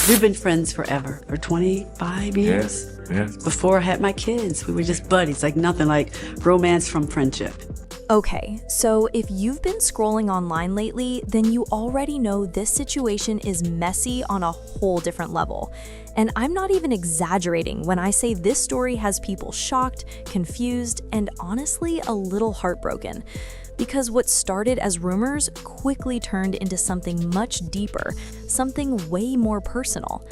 We've been friends forever, for 25 years. Yes. Before I had my kids, we were just buddies, like nothing like romance from friendship. Okay, so if you've been scrolling online lately, then you already know this situation is messy on a whole different level. And I'm not even exaggerating when I say this story has people shocked, confused, and honestly a little heartbroken. Because what started as rumors quickly turned into something much deeper, something way more personal.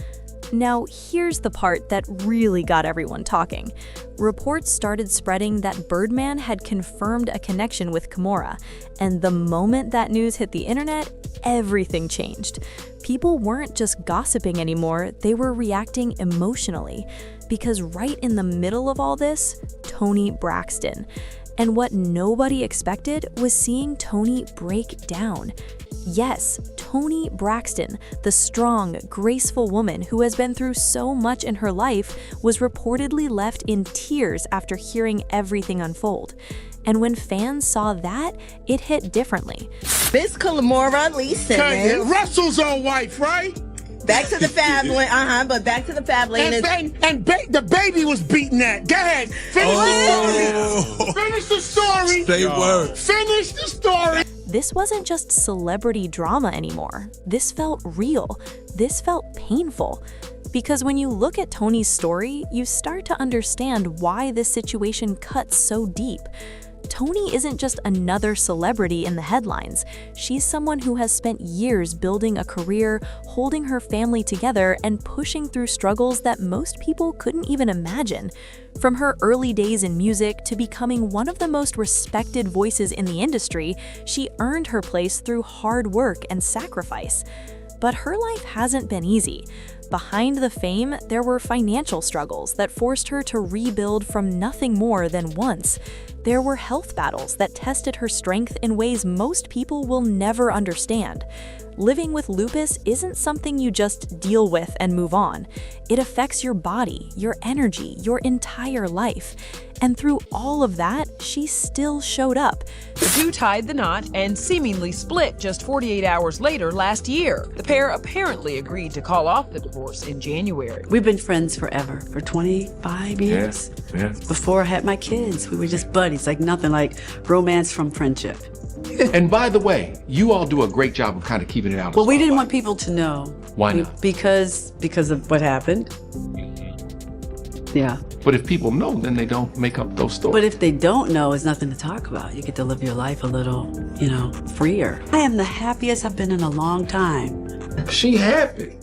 Now, here's the part that really got everyone talking. Reports started spreading that Birdman had confirmed a connection with Kimora, and the moment that news hit the internet, everything changed. People weren't just gossiping anymore, they were reacting emotionally. Because right in the middle of all this, Toni Braxton. And what nobody expected was seeing Toni break down. Yes, Toni Braxton, the strong, graceful woman who has been through so much in her life, was reportedly left in tears after hearing everything unfold. And when fans saw that, it hit differently. This Kimora Lee Simmons. Russell's own wife, right? Back to the family, but back to the family. The baby was beaten at. Go ahead, finish the story. Finish the story. Say word. Finish the story. This wasn't just celebrity drama anymore. This felt real. This felt painful. Because when you look at Toni's story, you start to understand why this situation cuts so deep. Toni isn't just another celebrity in the headlines. She's someone who has spent years building a career, holding her family together, and pushing through struggles that most people couldn't even imagine. From her early days in music to becoming one of the most respected voices in the industry, she earned her place through hard work and sacrifice. But her life hasn't been easy. Behind the fame, there were financial struggles that forced her to rebuild from nothing more than once. There were health battles that tested her strength in ways most people will never understand. Living with lupus isn't something you just deal with and move on. It affects your body, your energy, your entire life. And through all of that, she still showed up. The two tied the knot and seemingly split just 48 hours later last year. The pair apparently agreed to call off the divorce in January. We've been friends forever, for 25 years. Yes. Before I had my kids, we were just buddies, like nothing like romance from friendship. And by the way, you all do a great job of kind of keeping it out. Well, we didn't want people to know. Why not? Because of what happened. Yeah. But if people know, then they don't make up those stories. But if they don't know, it's nothing to talk about. You get to live your life a little, freer. I am the happiest I've been in a long time. She happy.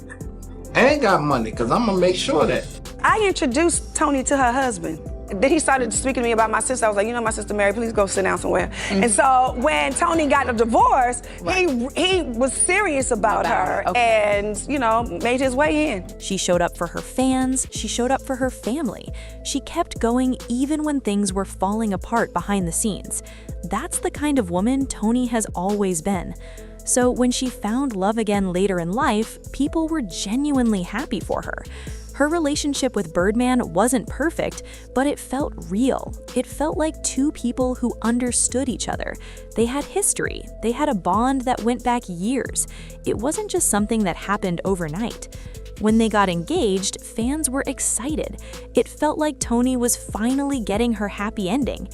I ain't got money, because I'm going to make sure that. I introduced Toni to her husband. Then he started speaking to me about my sister. I was like, my sister Mary, please go sit down somewhere. Mm-hmm. And so when Toni got a divorce, he was serious about her and, made his way in. She showed up for her fans. She showed up for her family. She kept going even when things were falling apart behind the scenes. That's the kind of woman Toni has always been. So when she found love again later in life, people were genuinely happy for her. Her relationship with Birdman wasn't perfect, but it felt real. It felt like two people who understood each other. They had history. They had a bond that went back years. It wasn't just something that happened overnight. When they got engaged, fans were excited. It felt like Toni was finally getting her happy ending.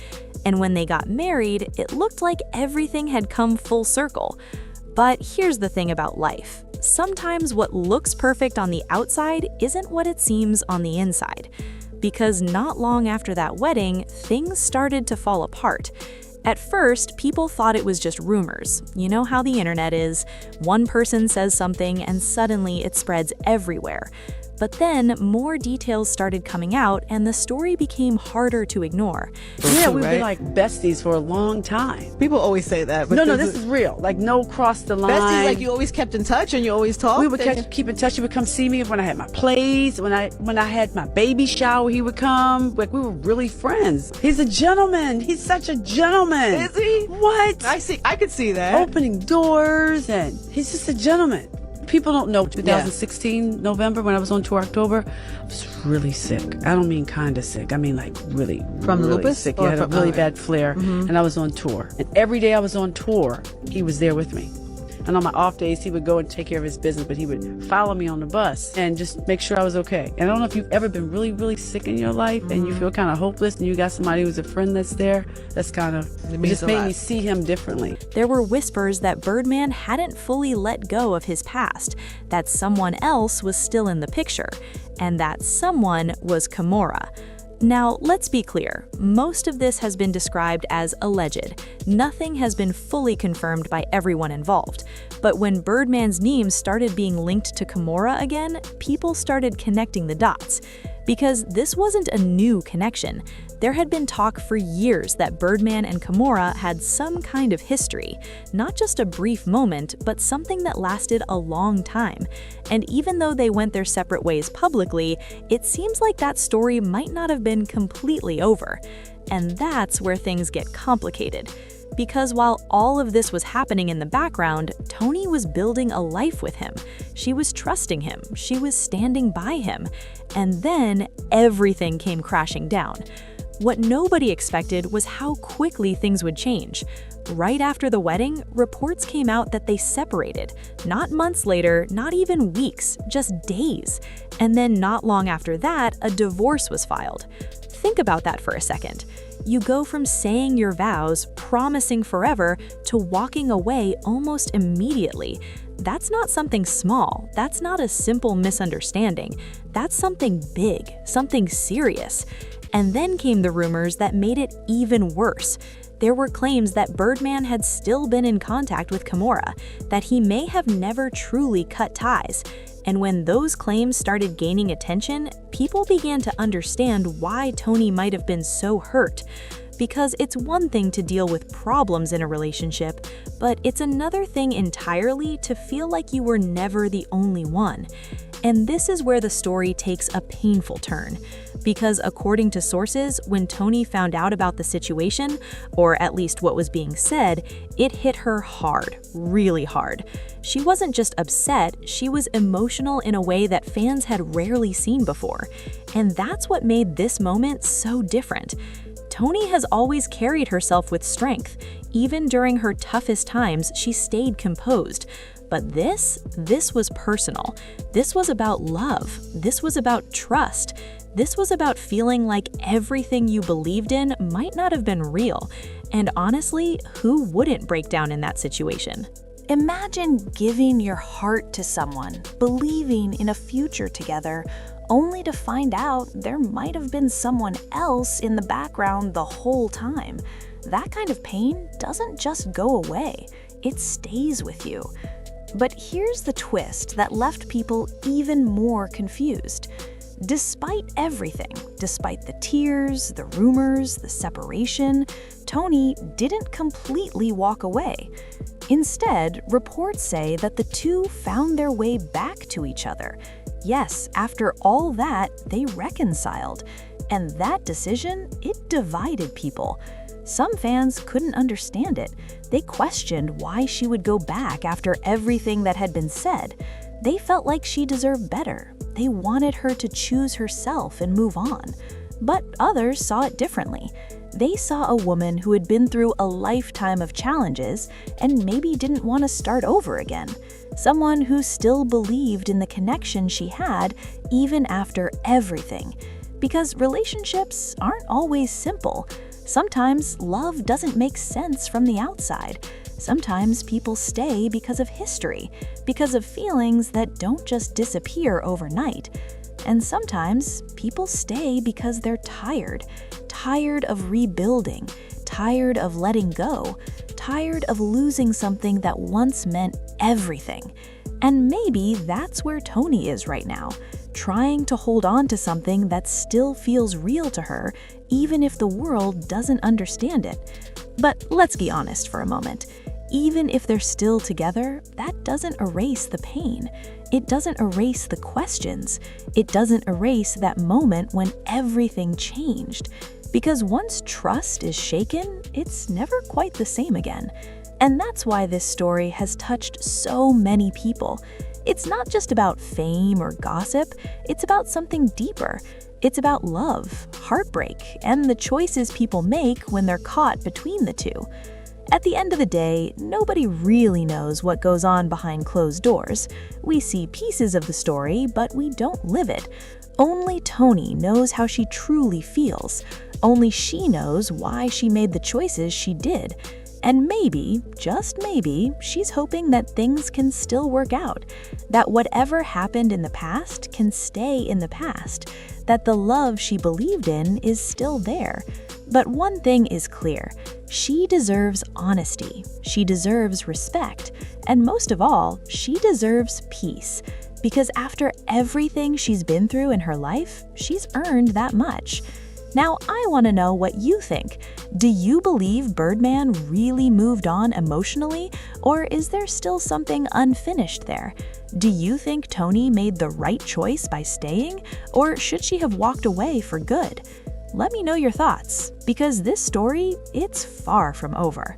And when they got married, it looked like everything had come full circle. But here's the thing about life. Sometimes what looks perfect on the outside isn't what it seems on the inside. Because not long after that wedding, things started to fall apart. At first, people thought it was just rumors. You know how the internet is. One person says something and suddenly it spreads everywhere. But then more details started coming out and the story became harder to ignore. Yeah, we've been like besties for a long time. People always say that. But No, this is real. Like no cross the line. Besties, like you always kept in touch and you always talked? We would keep in touch. He would come see me when I had my plays, when I had my baby shower, he would come. Like we were really friends. He's a gentleman. He's such a gentleman. Is he? What? I could see that. Opening doors and he's just a gentleman. People don't know 2016 November when I was on tour October, I was really sick. I don't mean kind of sick. I mean like really from really lupus sick. I had a really bad flare and I was on tour. And every day I was on tour, he was there with me. And on my off days, he would go and take care of his business, but he would follow me on the bus and just make sure I was okay. And I don't know if you've ever been really, really sick in your life and you feel kind of hopeless and you got somebody who's a friend that's there. That's kind of, it just made me see him differently. There were whispers that Birdman hadn't fully let go of his past, that someone else was still in the picture, and that someone was Kimora. Now, let's be clear, most of this has been described as alleged. Nothing has been fully confirmed by everyone involved. But when Birdman's names started being linked to Kimora again, people started connecting the dots. Because this wasn't a new connection. There had been talk for years that Birdman and Kimora had some kind of history, not just a brief moment, but something that lasted a long time. And even though they went their separate ways publicly, it seems like that story might not have been completely over. And that's where things get complicated. Because while all of this was happening in the background, Toni was building a life with him. She was trusting him. She was standing by him. And then everything came crashing down. What nobody expected was how quickly things would change. Right after the wedding, reports came out that they separated. Not months later, not even weeks, just days. And then not long after that, a divorce was filed. Think about that for a second. You go from saying your vows, promising forever, to walking away almost immediately. That's not something small. That's not a simple misunderstanding. That's something big, something serious. And then came the rumors that made it even worse. There were claims that Birdman had still been in contact with Kimora, that he may have never truly cut ties. And when those claims started gaining attention, people began to understand why Toni might have been so hurt. Because it's one thing to deal with problems in a relationship, but it's another thing entirely to feel like you were never the only one. And this is where the story takes a painful turn. Because according to sources, when Toni found out about the situation, or at least what was being said, it hit her hard, really hard. She wasn't just upset, she was emotional in a way that fans had rarely seen before. And that's what made this moment so different. Toni has always carried herself with strength. Even during her toughest times, she stayed composed. But this was personal. This was about love. This was about trust. This was about feeling like everything you believed in might not have been real. And honestly, who wouldn't break down in that situation? Imagine giving your heart to someone, believing in a future together, only to find out there might have been someone else in the background the whole time. That kind of pain doesn't just go away, it stays with you. But here's the twist that left people even more confused. Despite everything, despite the tears, the rumors, the separation, Toni didn't completely walk away. Instead, reports say that the two found their way back to each other. Yes, after all that, they reconciled. And that decision, it divided people. Some fans couldn't understand it. They questioned why she would go back after everything that had been said. They felt like she deserved better. They wanted her to choose herself and move on. But others saw it differently. They saw a woman who had been through a lifetime of challenges and maybe didn't want to start over again. Someone who still believed in the connection she had even after everything. Because relationships aren't always simple. Sometimes love doesn't make sense from the outside. Sometimes people stay because of history, because of feelings that don't just disappear overnight. And sometimes people stay because they're tired of rebuilding, tired of letting go, tired of losing something that once meant everything. And maybe that's where Toni is right now, trying to hold on to something that still feels real to her, even if the world doesn't understand it. But let's be honest for a moment. Even if they're still together, that doesn't erase the pain. It doesn't erase the questions. It doesn't erase that moment when everything changed. Because once trust is shaken, it's never quite the same again. And that's why this story has touched so many people. It's not just about fame or gossip, it's about something deeper. It's about love, heartbreak, and the choices people make when they're caught between the two. At the end of the day, nobody really knows what goes on behind closed doors. We see pieces of the story, but we don't live it. Only Toni knows how she truly feels. Only she knows why she made the choices she did. And maybe, just maybe, she's hoping that things can still work out. That whatever happened in the past can stay in the past. That the love she believed in is still there. But one thing is clear. She deserves honesty. She deserves respect. And most of all, she deserves peace. Because after everything she's been through in her life, she's earned that much. Now, I want to know what you think. Do you believe Birdman really moved on emotionally, or is there still something unfinished there? Do you think Toni made the right choice by staying, or should she have walked away for good? Let me know your thoughts, because this story, it's far from over.